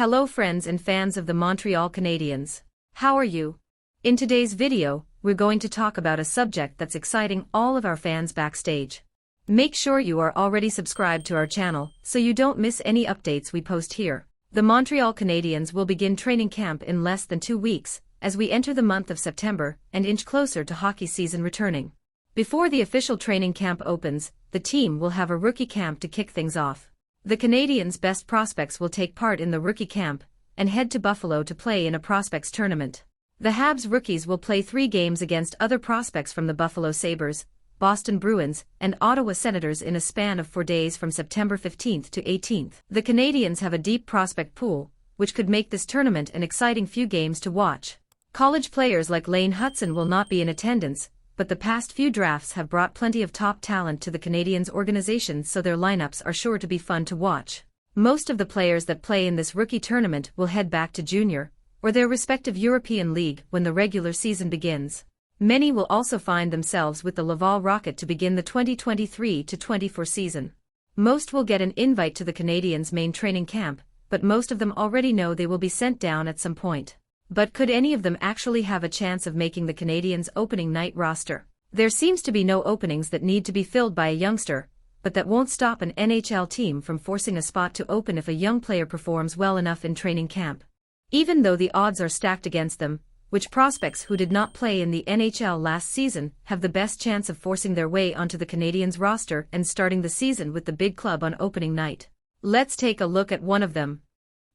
Hello friends and fans of the Montreal Canadiens. How are you? In today's video, we're going to talk about a subject that's exciting all of our fans backstage. Make sure you are already subscribed to our channel so you don't miss any updates we post here. The Montreal Canadiens will begin training camp in less than 2 weeks, as we enter the month of September and inch closer to hockey season returning. Before the official training camp opens, the team will have a rookie camp to kick things off. The Canadiens' best prospects will take part in the rookie camp and head to Buffalo to play in a prospects tournament. The Habs rookies will play 3 games against other prospects from the Buffalo Sabres, Boston Bruins, and Ottawa Senators in a span of 4 days from September 15th to 18th. The Canadiens have a deep prospect pool, which could make this tournament an exciting few games to watch. College players like Lane Hutson will not be in attendance, but the past few drafts have brought plenty of top talent to the Canadiens organization, so their lineups are sure to be fun to watch. Most of the players that play in this rookie tournament will head back to junior or their respective European league when the regular season begins. Many will also find themselves with the Laval Rocket to begin the 2023-24 season. Most will get an invite to the Canadiens' main training camp, but most of them already know they will be sent down at some point. But could any of them actually have a chance of making the Canadiens' opening night roster? There seems to be no openings that need to be filled by a youngster, but that won't stop an NHL team from forcing a spot to open if a young player performs well enough in training camp. Even though the odds are stacked against them, which prospects who did not play in the NHL last season have the best chance of forcing their way onto the Canadiens' roster and starting the season with the big club on opening night? Let's take a look at one of them.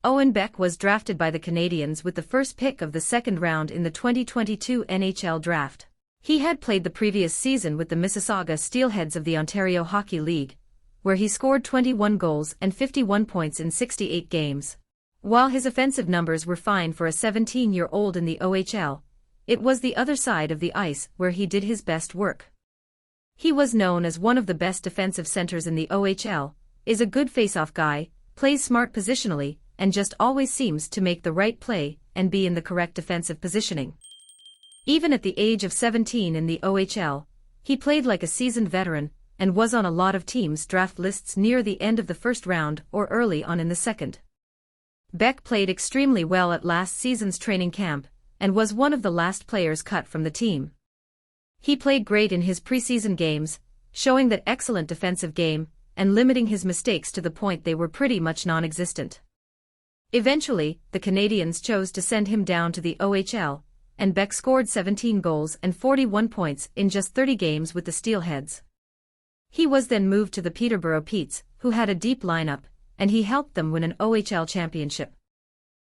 Owen Beck was drafted by the Canadiens with the first pick of the second round in the 2022 NHL draft. He had played the previous season with the Mississauga Steelheads of the Ontario Hockey League, where he scored 21 goals and 51 points in 68 games. While his offensive numbers were fine for a 17-year-old in the OHL, it was the other side of the ice where he did his best work. He was known as one of the best defensive centers in the OHL, is a good face-off guy, plays smart positionally, and just always seems to make the right play and be in the correct defensive positioning. Even at the age of 17 in the OHL, he played like a seasoned veteran and was on a lot of teams' draft lists near the end of the first round or early on in the second. Beck played extremely well at last season's training camp and was one of the last players cut from the team. He played great in his preseason games, showing that excellent defensive game and limiting his mistakes to the point they were pretty much non-existent. Eventually, the Canadiens chose to send him down to the OHL, and Beck scored 17 goals and 41 points in just 30 games with the Steelheads. He was then moved to the Peterborough Petes, who had a deep lineup, and he helped them win an OHL championship.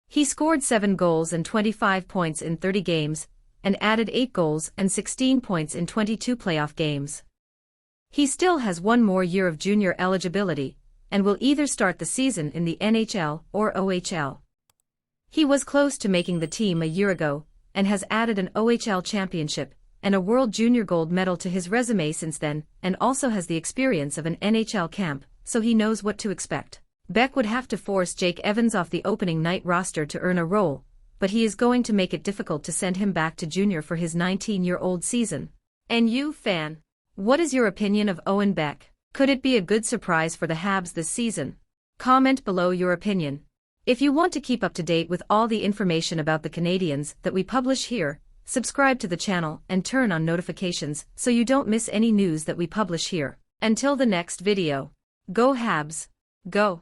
He scored 7 goals and 25 points in 30 games, and added 8 goals and 16 points in 22 playoff games. He still has 1 more year of junior eligibility, and will either start the season in the NHL or OHL. He was close to making the team a year ago, and has added an OHL championship and a World Junior Gold medal to his resume since then, and also has the experience of an NHL camp, so he knows what to expect. Beck would have to force Jake Evans off the opening night roster to earn a role, but he is going to make it difficult to send him back to junior for his 19-year-old season. And you, fan, what is your opinion of Owen Beck? Could it be a good surprise for the Habs this season? Comment below your opinion. If you want to keep up to date with all the information about the Canadiens that we publish here, subscribe to the channel and turn on notifications so you don't miss any news that we publish here. Until the next video. Go Habs! Go!